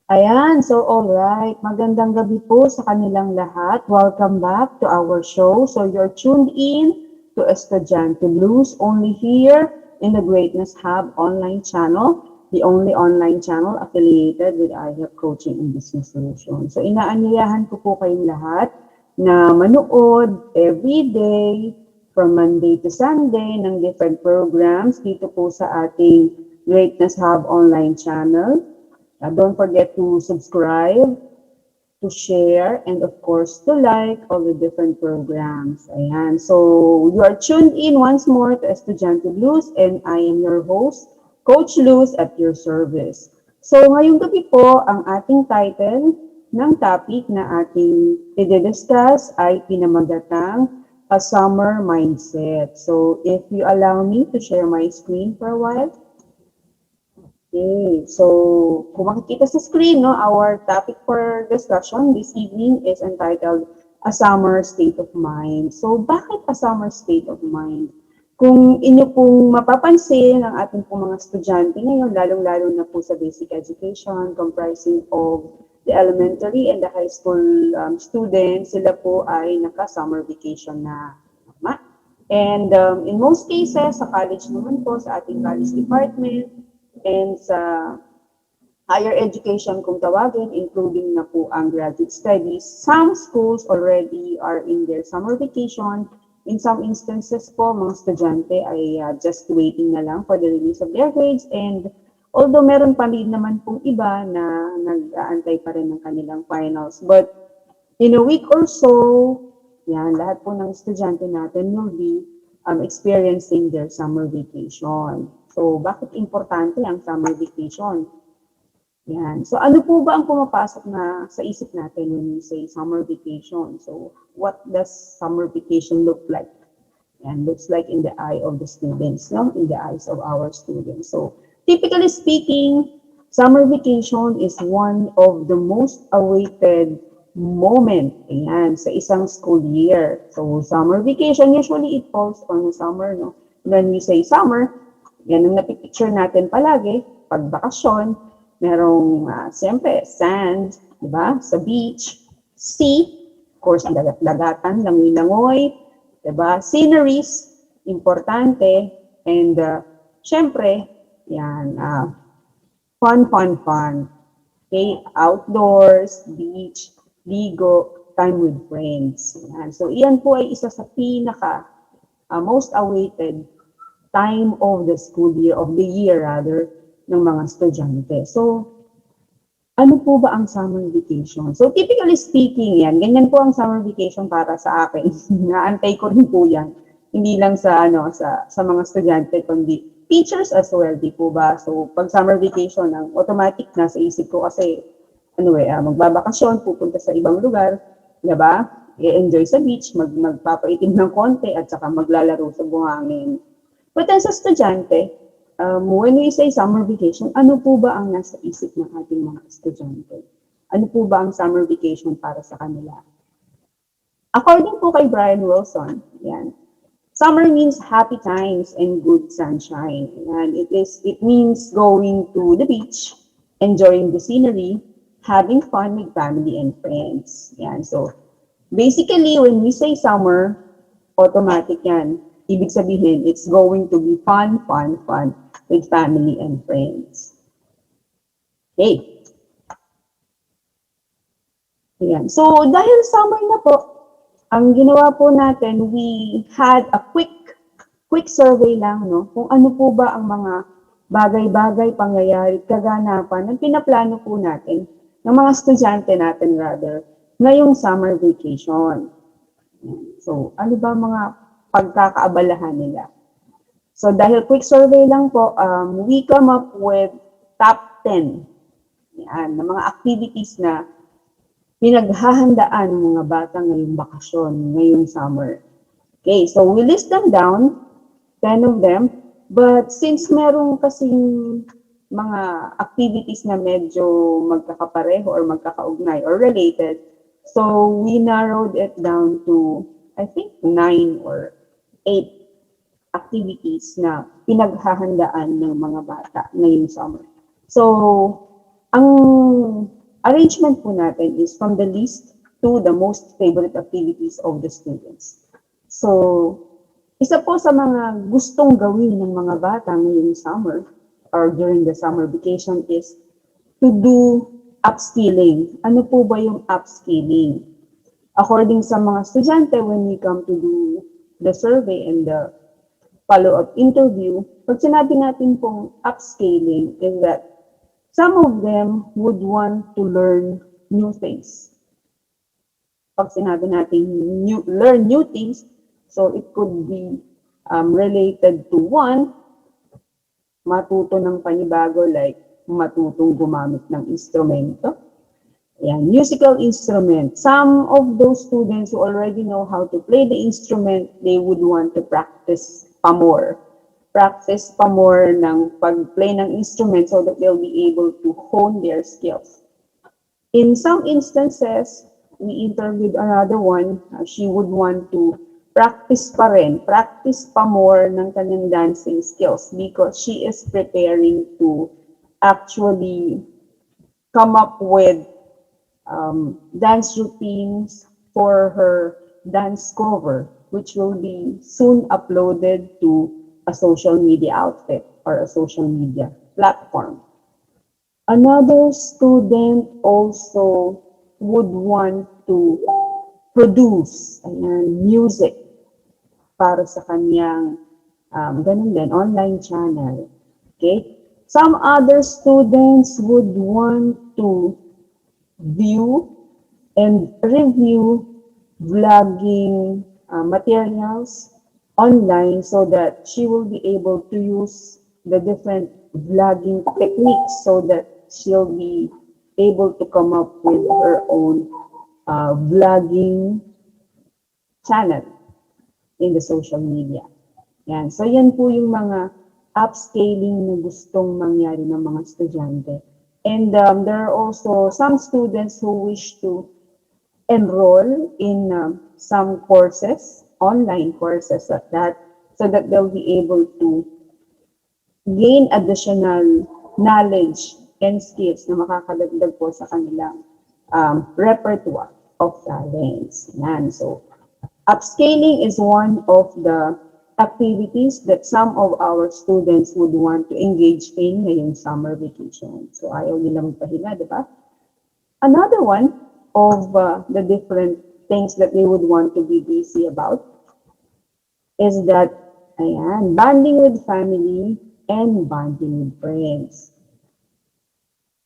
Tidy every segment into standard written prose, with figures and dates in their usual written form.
Ayan, so alright. Magandang gabi po sa kanilang lahat. Welcome back to our show. So you're tuned in to Estudyante Blues only here in the Greatness Hub online channel, the only online channel affiliated with iHelp Coaching and Business Solutions. So inaanyayahan ko po kayong lahat na manood every day from Monday to Sunday ng different programs dito po sa ating Greatness Hub online channel. Don't forget to subscribe, to share, and of course, to like all the different programs. Ayan. So, you are tuned in once more to Estudiante Blues, and I am your host, Coach Luz at your service. So, ngayong gabi po, ang ating title ng topic na ating i-discuss ay pinamagatang A Summer Mindset. So, if you allow me to share my screen for a while. Okay, so kung makikita sa screen, no, our topic for discussion this evening is entitled A Summer State of Mind. So bakit a summer state of mind? Kung inyo pong mapapansin ang ating pong mga estudyante ngayon, lalong-lalo na po sa basic education, comprising of the elementary and the high school students, sila po ay naka-summer vacation na. Tama? And in most cases, sa college naman po, sa ating college department, and sa higher education kung tawagin, including na po ang graduate studies. Some schools already are in their summer vacation. In some instances po, mga estudyante ay just waiting na lang for the release of their grades. And although meron pa rin naman pong iba na nag-aantay pa rin ng kanilang finals. But in a week or so, yan, lahat po ng estudyante natin will be experiencing their summer vacation. So, bakit importante ang summer vacation? Yan. So, ano po ba ang pumapasok na sa isip natin when we say summer vacation? So, what does summer vacation look like? Yan, looks like in the eye of the students, no? In the eyes of our students. So, typically speaking, summer vacation is one of the most awaited moment, ayan, sa isang school year. So, summer vacation, usually it falls on the summer, no? When we say summer, yan ang napipicture natin palagi, pag bakasyon, merong, siyempre, sand, di ba? Sa beach, sea, of course, dagat-dagatan, langoy-langoy, di ba? Sceneries, importante, and, siyempre, yan, fun, fun, fun. Okay, outdoors, beach, ligo, time with friends. Yan. So, iyan po ay isa sa pinaka most awaited time of the school year, of the year rather, ng mga estudyante. So, ano po ba ang summer vacation? So, typically speaking yan, ganyan po ang summer vacation para sa akin. Naantay ko rin po yan. Hindi lang sa, sa mga estudyante, kundi teachers as well, di po ba? So, pag summer vacation, ang automatic na sa isip ko kasi, magbabakasyon, pupunta sa ibang lugar, di ba? I-enjoy sa beach, magpapaitim ng konti, at saka maglalaro sa buhangin. But as a estudyante, when we say summer vacation, ano po ba ang nasa isip ng ating mga estudyante? Ano po ba ang summer vacation para sa kanila? According po kay Brian Wilson, yan, summer means happy times and good sunshine. And it means going to the beach, enjoying the scenery, having fun with family and friends. Yan. So, basically, when we say summer, automatic yan. Ibig sabihin, it's going to be fun, fun, fun with family and friends. Okay. Ayan. So, dahil summer na po, ang ginawa po natin, we had a quick survey lang, no? Kung ano po ba ang mga bagay-bagay, pangyayari, kaganapan na pinaplano po natin ng mga estudyante natin rather ngayong summer vacation. So, ano ba mga pagkakaabalahan nila? So, dahil quick survey lang po, we come up with top 10 yan, na mga activities na pinaghahandaan ng mga bata ngayong bakasyon, ngayong summer. Okay, so we list them down, 10 of them, but since merong kasing mga activities na medyo magkakapareho or magkakaugnay or related, so we narrowed it down to, I think, 9 or 8 activities na pinaghahandaan ng mga bata ngayong summer. So, ang arrangement po natin is from the least to the most favorite activities of the students. So, isa po sa mga gustong gawin ng mga bata ngayong summer or during the summer vacation is to do upskilling. Ano po ba yung upskilling? According sa mga estudyante, when we come to do the survey and the follow-up interview, pag sinabi natin pong upscaling is that some of them would want to learn new things. Pag sinabi natin learn new things, so it could be related to one, matuto ng panibago like matutong gumamit ng instrumento. Ayan, musical instrument. Some of those students who already know how to play the instrument, they would want to practice pa more. Practice pa more ng pag-play ng instrument so that they'll be able to hone their skills. In some instances, we interviewed another one. She would want to practice pa rin, practice pa more ng kanyang dancing skills because she is preparing to actually come up with dance routines for her dance cover, which will be soon uploaded to a social media outfit or a social media platform. Another student also would want to produce music para sa kanyang ganun din, online channel. Okay? Some other students would want to view and review vlogging materials online so that she will be able to use the different vlogging techniques so that she'll be able to come up with her own vlogging channel in the social media. Yan. So yan po yung mga upscaling na gustong mangyari ng mga estudyante. And there are also some students who wish to enroll in some courses, online courses at that, so that they'll be able to gain additional knowledge and skills na makakadagdag po sa kanilang repertoire of talents. Yan. So, upscaling is one of the activities that some of our students would want to engage in ngayong summer vacation. So, ayaw nila magpahinga, di ba? Another one of the different things that they would want to be busy about is that, ayan, bonding with family and bonding with friends.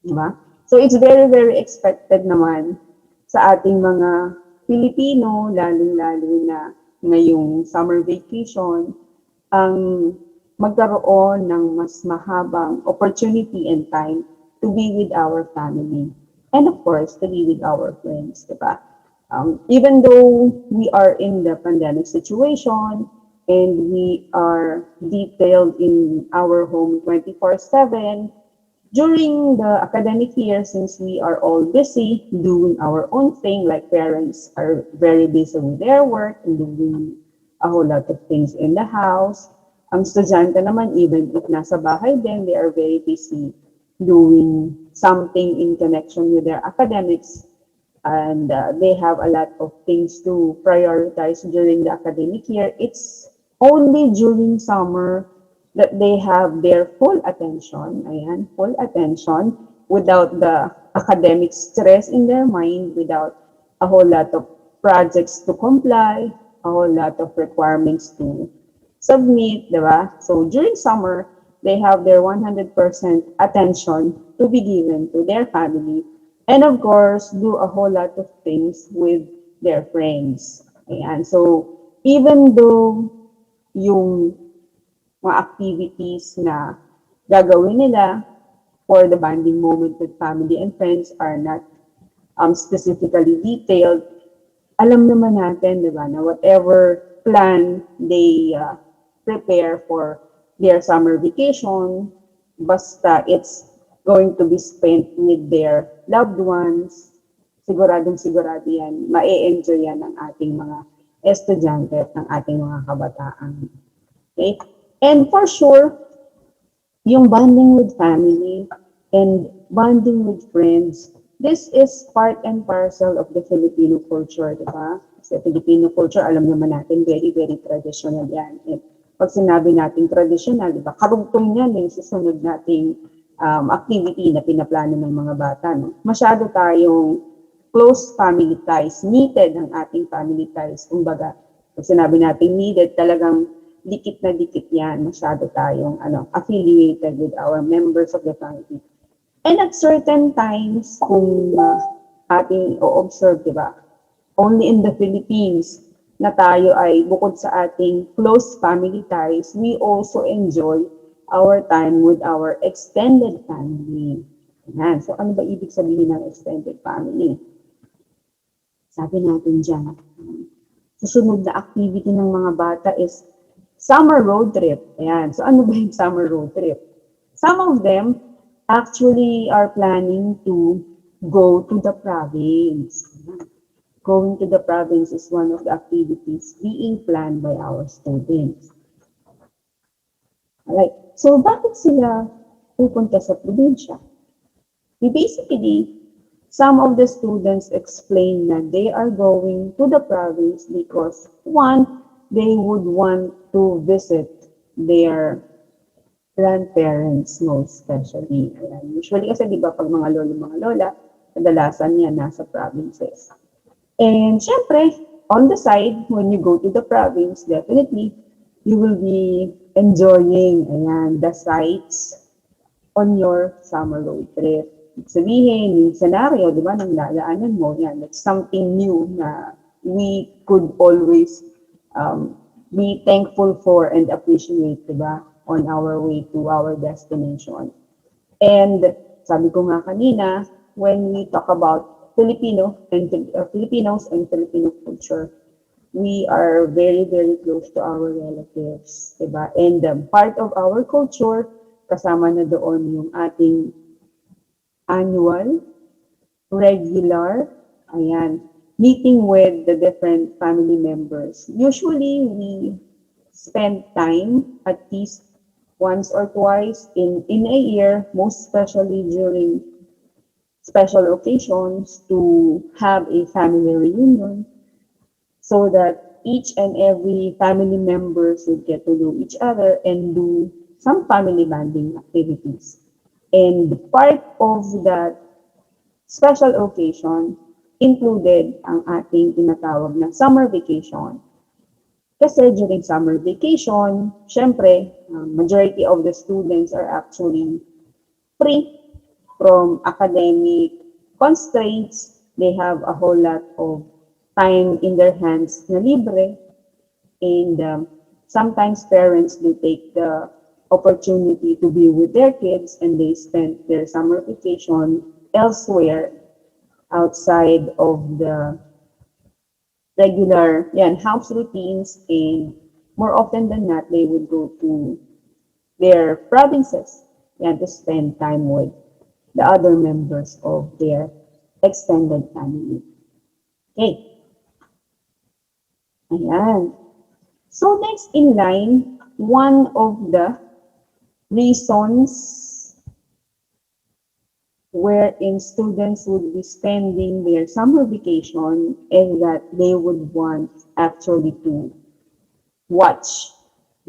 Diba? So, it's very, very expected naman sa ating mga Pilipino, lalong-lalo na ngayong summer vacation, ang magkaroon ng mas mahabang opportunity and time to be with our family. And of course, to be with our friends, diba? Even though we are in the pandemic situation and we are detailed in our home 24/7, during the academic year, since we are all busy doing our own thing, like parents are very busy with their work and doing a whole lot of things in the house, ang estudyante naman, even if nasa bahay din, they are very busy doing something in connection with their academics, and they have a lot of things to prioritize during the academic year. It's only during summer that they have their full attention, ayan, full attention, without the academic stress in their mind, without a whole lot of projects to comply, a whole lot of requirements to submit, diba? So during summer, they have their 100% attention to be given to their family, and of course, do a whole lot of things with their friends. Ayan. So, even though yung mga activities na gagawin nila for the bonding moment with family and friends are not specifically detailed, alam naman natin, di ba, na whatever plan they prepare for their summer vacation, basta it's going to be spent with their loved ones, siguradong-sigurado yan, ma-e-enjoy yan ng ating mga estudyante at ng ating mga kabataan. Okay? And for sure, yung bonding with family and bonding with friends this is part and parcel of the Filipino culture, di ba? Sa Filipino culture, alam naman natin, very, very traditional yan. And pag sinabi natin traditional, di ba, karugtong yan yung susunod nating activity na pinaplano ng mga bata. No? Masyado tayong close family ties, needed ang ating family ties. Kumbaga, pag sinabi natin needed, talagang dikit na dikit yan. Masyado tayong affiliated with our members of the family. And at certain times, kung ating o-observe, di ba, only in the Philippines na tayo ay bukod sa ating close family ties, we also enjoy our time with our extended family. Yan. So, ano ba ibig sabihin ng extended family? Sabi natin dyan, susunod na activity ng mga bata is summer road trip. Ayan. So, ano ba yung summer road trip? Some of them actually are planning to go to the province. Going to the province is one of the activities being planned by our students. Alright, so bakit sila pupunta sa probinsya? Basically, some of the students explain that they are going to the province because one, they would want to visit their grandparents most especially. Ayan. Usually kasi di ba pag mga lolo, mga lola, kadalasan yan nasa provinces. And syempre, on the side, when you go to the province, definitely, you will be enjoying ayan, the sights on your summer road trip. Sabihin, yung scenario, di ba, nang lalaanan mo, yan, that's something new na we could always be thankful for and appreciate, di ba, on our way to our destination. And sabi ko nga kanina, when we talk about Filipinos and Filipino culture, we are very, very close to our relatives, diba? And part of our culture, kasama na doon yung ating annual, regular, ayan, meeting with the different family members. Usually, we spend time at least once or twice in a year, most especially during special occasions, to have a family reunion so that each and every family members would get to know each other and do some family bonding activities. And part of that special occasion included ang ating tinatawag na summer vacation. Kasi during summer vacation, syempre, majority of the students are actually free from academic constraints. They have a whole lot of time in their hands na libre. And sometimes parents do take the opportunity to be with their kids and they spend their summer vacation elsewhere outside of the regular house routines, and more often than not, they would go to their provinces to spend time with the other members of their extended family. Okay. Ayan. So next in line, one of the reasons wherein students would be spending their summer vacation and that they would want actually to watch.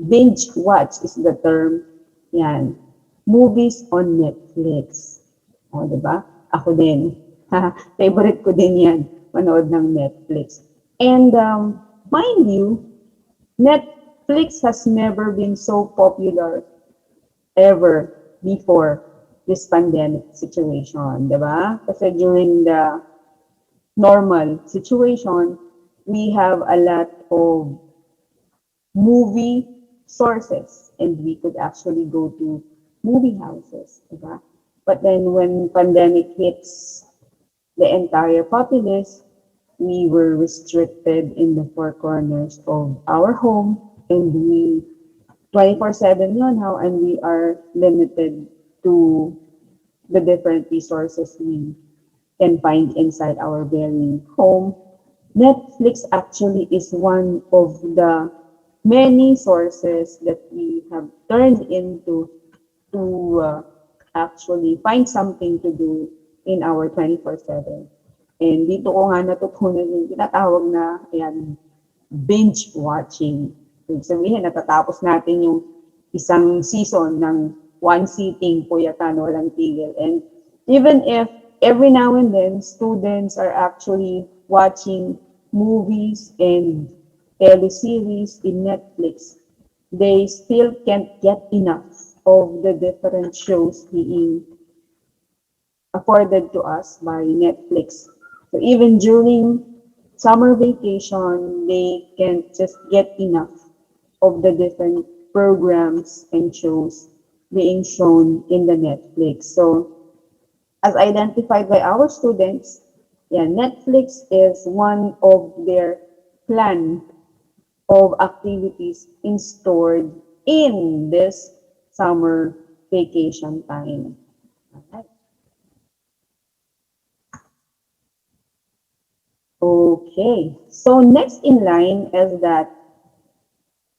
Binge watch is the term. Yan. Movies on Netflix. O, diba? Ako din. Favorite ko din yan. Manood ng Netflix. And mind you, Netflix has never been so popular ever before this pandemic situation, di ba? Kasi during the normal situation, we have a lot of movie sources and we could actually go to movie houses, di ba? But then when pandemic hits the entire populace, we were restricted in the four corners of our home and we 24/7 yun how and we are limited to the different resources we can find inside our very home. Netflix actually is one of the many sources that we have turned into to actually find something to do in our 24/7. And dito ko nga natutunan yung tinatawag na, ayan, binge watching. Ibig sabihin, natatapos natin yung isang season ng one sitting, puyatan, walang tigil. And even if every now and then, students are actually watching movies and teleseries in Netflix, they still can't get enough of the different shows being afforded to us by Netflix. So even during summer vacation, they can't just get enough of the different programs and shows being shown in the Netflix. So as identified by our students, yeah, Netflix is one of their plan of activities stored in this summer vacation time. Alright. Okay, so next in line is that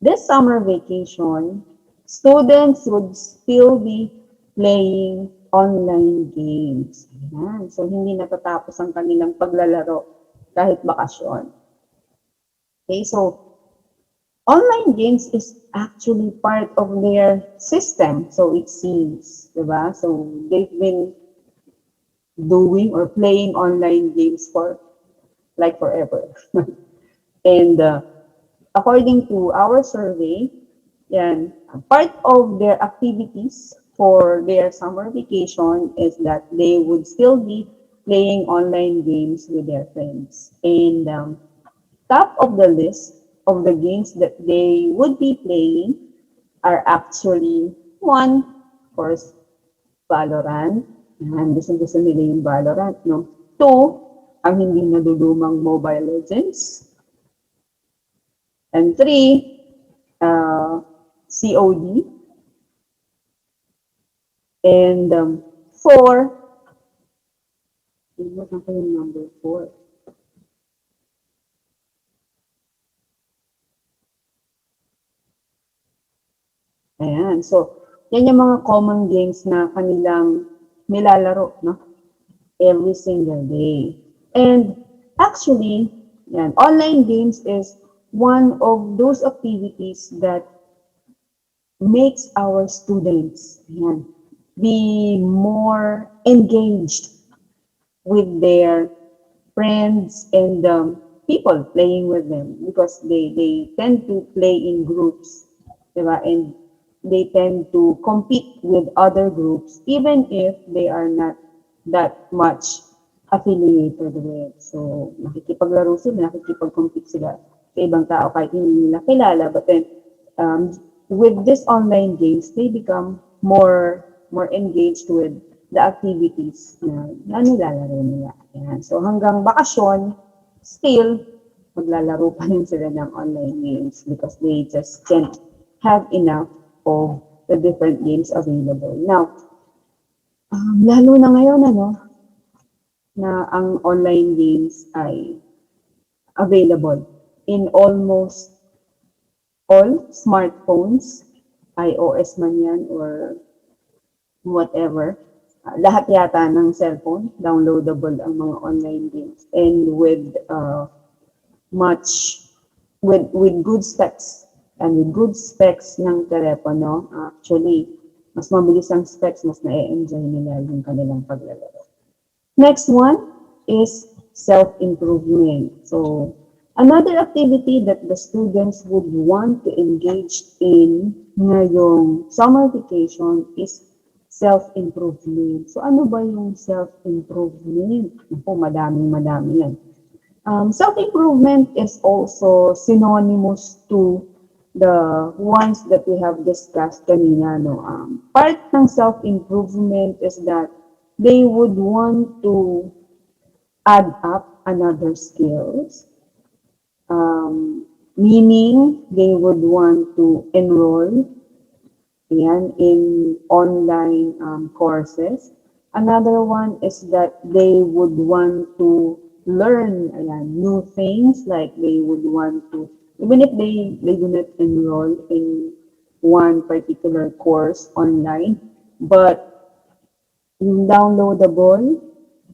this summer vacation, students would still be playing online games. Ayan. So, hindi natatapos ang kanilang paglalaro kahit bakasyon. Okay, so online games is actually part of their system, so it seems, diba? So, they've been doing or playing online games for like forever. And according to our survey, yan, part of their activities for their summer vacation is that they would still be playing online games with their friends. And top of the list of the games that they would be playing are actually one, of course, Valorant. Yan, gusto nila yung Valorant, no? Two, ang hindi nadudumang Mobile Legends. And three, COD. And four, what na yung number four? Ayan, so yan yung mga common games na kanilang nilalaro, no? Every single day. And actually, yan, online games is one of those activities that makes our students yan, be more engaged with their friends and people playing with them because they tend to play in groups, diba? And they tend to compete with other groups even if they are not that much affiliated with. So, nakikipaglaro sila, nakikipag-compete sila sa ibang tao kahit hindi nila kilala. But then, with these online games, they become more engaged with the activities na nilalaro nila. Yan. So, hanggang bakasyon, still, maglalaro pa rin sila ng online games because they just can't have enough of the different games available. Now, lalo na ngayon, na ang online games ay available in almost all smartphones, iOS man yan or whatever. Lahat yata ng cellphone, downloadable ang mga online games. And with with good specs and with good specs ng telepono, actually, mas mabilis ang specs, mas na-enjoy nila yung kanilang paglalaro. Next one is self-improvement. So, another activity that the students would want to engage in ngayong summer vacation is self-improvement. So, ano ba yung self-improvement? Naku, madami yan. Self-improvement is also synonymous to the ones that we have discussed kanina. No? Part ng self-improvement is that they would want to add up another skills, meaning they would want to enroll in online courses. Another one is that they would want to learn new things, like they would want to, even if they do not enroll in one particular course online, but yung downloadable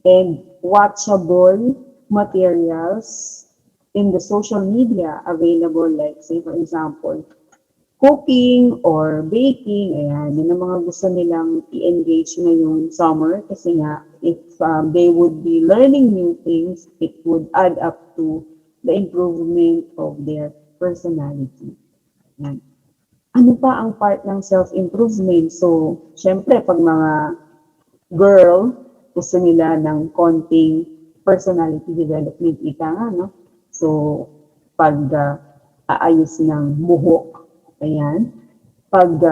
and watchable materials in the social media available, like say for example, cooking or baking, ayan, yun ang mga gusto nilang i-engage ngayong summer kasi nga if they would be learning new things, it would add up to the improvement of their personality. Ayan. Ano pa ang part ng self-improvement? So, syempre, pag mga girl, gusto nila ng konting personality development, ika nga, no? So, pag aayos ng buhok, ayan, pag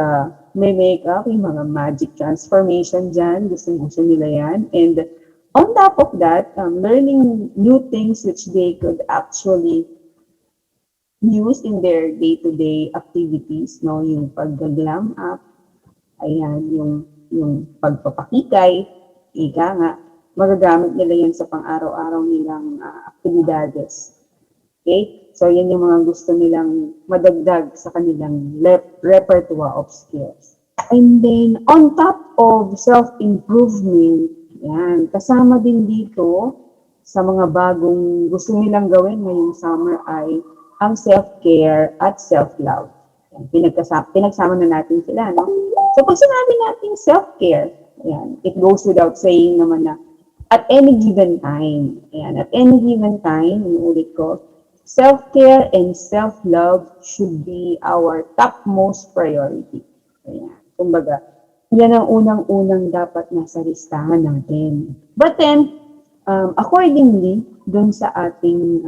may makeup, yung mga magic transformation dyan, gusto nila yan. And on top of that, learning new things which they could actually use in their day-to-day activities, no? Yung pag-glam up, ayan, yung pagpapakikay, ika nga, magagamit nila yan sa pang-araw-araw nilang aktibidades. Okay? So, yan yung mga gusto nilang madagdag sa kanilang repertoire of skills. And then, on top of self-improvement, yan, kasama din dito sa mga bagong gusto nilang gawin ngayong summer ay ang self-care at self-love. Pinagsama na natin sila, no? So, pag sinabi natin self-care, ayan, it goes without saying naman na at any given time, ayan, at any given time, inuulit ko, self-care and self-love should be our topmost priority. Ayan, kumbaga, yan ang unang-unang dapat nasa listahan natin. But then, accordingly, dun sa ating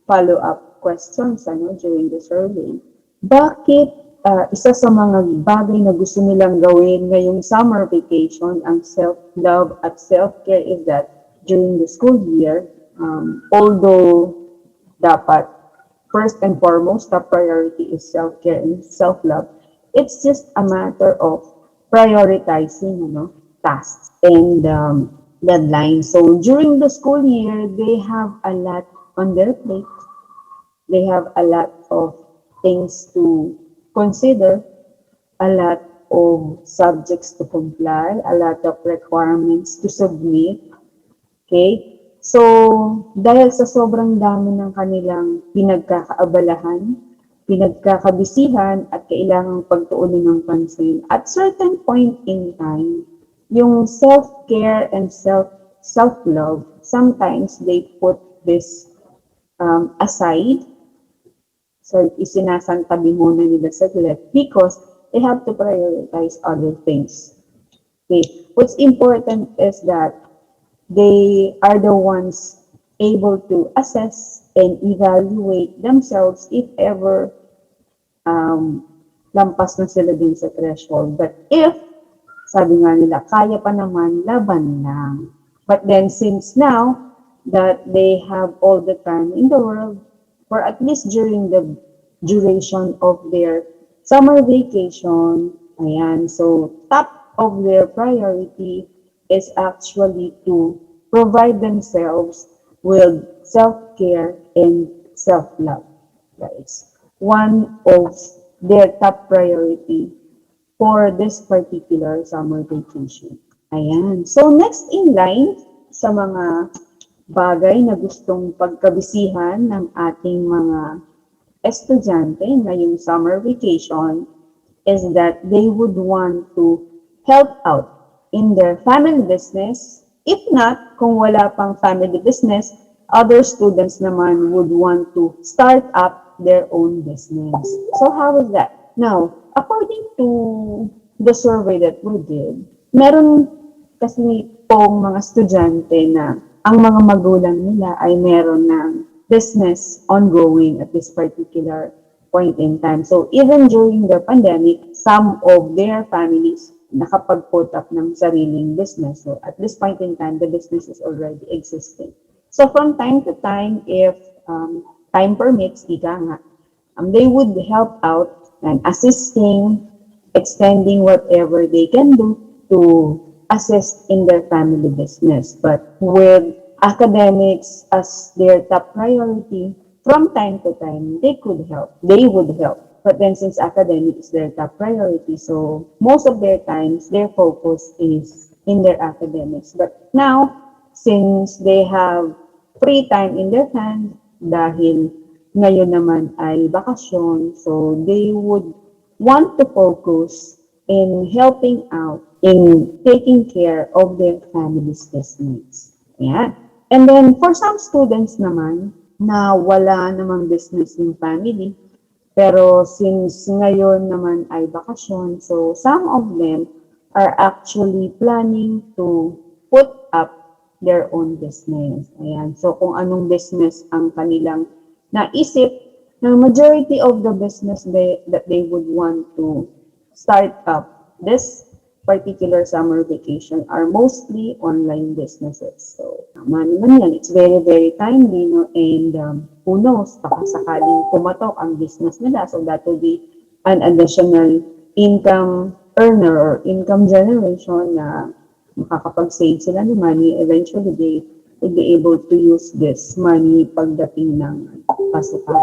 follow-up questions during the survey, bakit isa sa mga bagay na gusto nilang gawin ngayong summer vacation, ang self-love at self-care is that during the school year, although dapat first and foremost, top priority is self-care and self-love, it's just a matter of prioritizing tasks and deadlines. So during the school year, they have a lot on their plate. They have a lot of things to consider, a lot of subjects to comply, a lot of requirements to submit. Okay? So, dahil sa sobrang dami ng kanilang pinagkakaabalahan, pinagkakabisihan, at kailangang pagtuunan ng pansin, at certain point in time, yung self-care and self-love, sometimes they put this aside. So, isinasantabi muna nila sa left because they have to prioritize other things. Okay. What's important is that they are the ones able to assess and evaluate themselves if ever lampas na sila din sa threshold. But if, sabi nga nila, kaya pa naman, laban lang. But then since now that they have all the time in the world, or at least during the duration of their summer vacation, ayan, so top of their priority is actually to provide themselves with self-care and self-love. It's one of their top priority for this particular summer vacation. Ayan. So next in line sa mga bagay na gustong pagkabisihan ng ating mga estudyante ngayong summer vacation is that they would want to help out in their family business. If not, kung wala pang family business, other students naman would want to start up their own business. So how is that? Now, according to the survey that we did, meron kasi pong mga estudyante na ang mga magulang nila ay meron ng business ongoing at this particular point in time. So even during the pandemic, some of their families nakapag-put up ng sariling business. So at this point in time, the business is already existing. So from time to time, if time permits, ika nga, they would help out and assisting, extending whatever they can do to assist in their family business. But with academics as their top priority, from time to time, they would help. But then since academics is their top priority, so most of their times, their focus is in their academics. But now, since they have free time in their hand dahil ngayon naman ay bakasyon, so they would want to focus in helping out, in taking care of their family's needs. Yan. And then for some students naman na wala namang business yung family, pero since ngayon naman ay bakasyon, so some of them are actually planning to put up their own business. Ayan. So kung anong business ang kanilang naisip, na majority of the business that they would want to start up this particular summer vacation are mostly online businesses. So, tama naman yan. It's very, very timely, no? And who knows, baka sakaling pumatok ang business nila. So, that will be an additional income earner or income generation na makakapag-save sila ng money. Eventually, they will be able to use this money pagdating ng pasukan.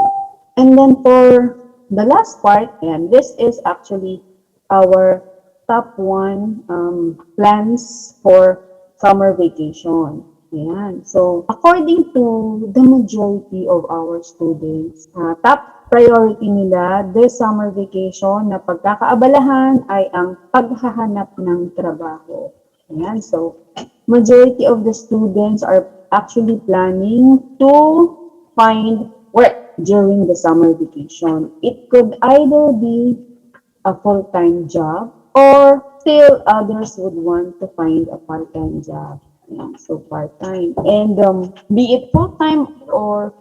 And then for the last part, and this is actually our top 1 plans for summer vacation. Ayan. So, according to the majority of our students, top priority nila this summer vacation na pagkakaabalahan ay ang paghahanap ng trabaho. Ayan. So, majority of the students are actually planning to find work during the summer vacation. It could either be a full-time job or still others would want to find a part-time job. Yeah, so part-time. And be it full-time or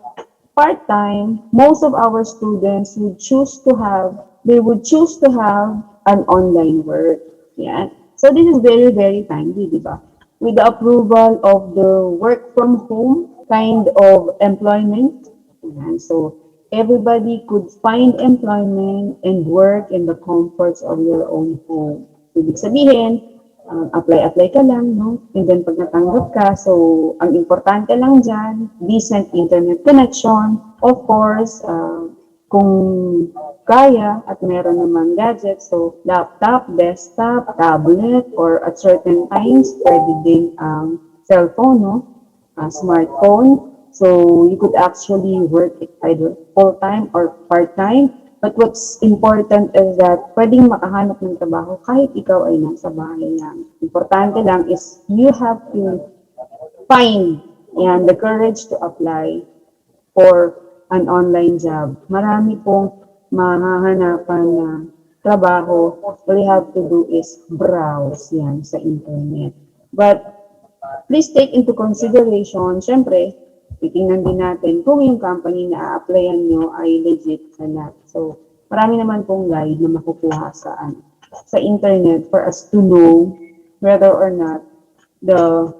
part-time, most of our students would choose to have, they would choose to have an online work. Yeah. So this is very, very timely, di ba? With the approval of the work from home kind of employment. Yeah. So everybody could find employment and work in the comforts of your own home. Ibig sabihin, apply ka lang, no? And then pag natanggap ka, so ang importante lang dyan, decent internet connection, of course, kung kaya at meron namang gadgets, so laptop, desktop, tablet, or at certain times, pwede din ang cellphone, no? Smartphone. So you could actually work it either full-time or part-time. But what's important is that pwedeng makahanap ng trabaho kahit ikaw ay nasa bahay lang. Importante lang is you have to find the courage to apply for an online job. Marami pong mahahanapan na trabaho. All you have to do is browse yan sa internet. But please take into consideration, syempre, titingnan din natin kung yung company na a-applyan nyo ay legit or not. So, marami naman pong guide na makukuha sa internet for us to know whether or not the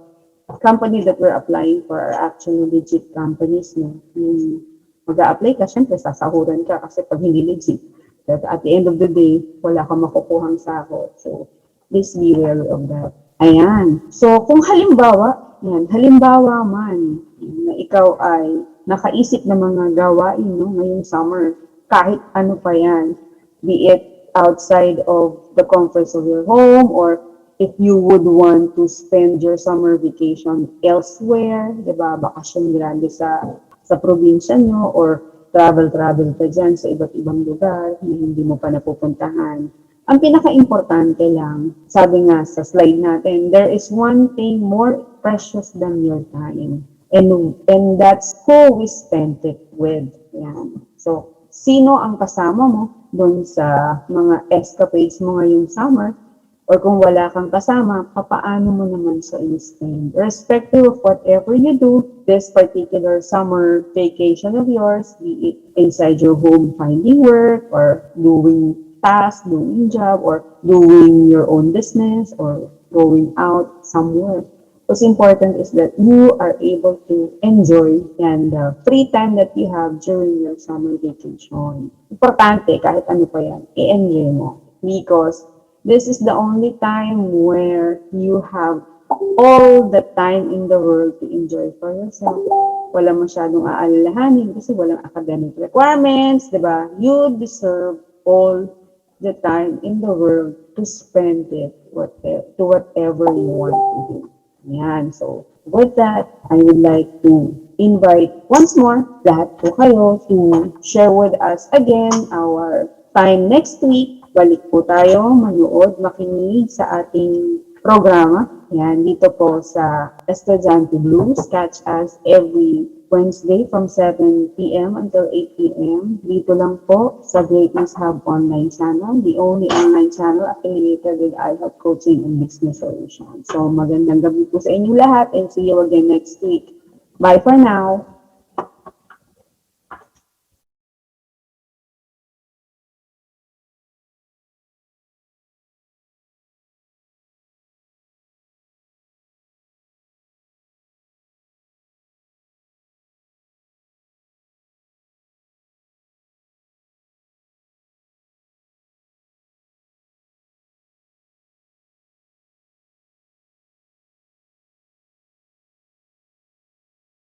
company that we're applying for are actually legit companies. No? Yung mag-a-apply ka, syempre sasahuran ka kasi pag hindi legit, that at the end of the day, wala kang makukuhang sahod. So, please be wary of that. Ayan. So, kung halimbawa man na ikaw ay nakaisip ng mga gawain no, ngayong summer, kahit ano pa yan, be it outside of the comforts of your home or if you would want to spend your summer vacation elsewhere, di ba, bakasyon grande sa probinsya nyo or travel ka dyan sa iba't ibang lugar na hindi mo pa napupuntahan. Ang pinaka-importante lang, sabi nga sa slide natin, there is one thing more precious than your time. And that's who we spent it with. Yan. So, sino ang kasama mo doon sa mga escapades mo ngayong summer? Or kung wala kang kasama, papaano mo naman sa in-spend? Irrespective of whatever you do, this particular summer vacation of yours, be it inside your home finding work or doing tasks, doing job, or doing your own business, or going out somewhere. What's important is that you are able to enjoy and the free time that you have during your summer vacation. Importante, kahit ano pa yan, i-enjoy mo. Because this is the only time where you have all the time in the world to enjoy for yourself. Wala masyadong aalalahanin kasi walang academic requirements, di ba? You deserve all the time in the world to spend it to whatever you want to do. Yan. So, With that, I would like to invite once more lahat po kayo to share with us again our time next week. Balik po tayo manood, makinig sa ating programa. Yan, dito po sa Estudyante Blues. Catch us every Wednesday from 7 p.m. until 8 p.m. Dito lang po sa Greatness Hub online channel, the only online channel affiliated with iHub Coaching and Business Solutions. So magandang gabi po sa inyo lahat and see you again next week. Bye for now.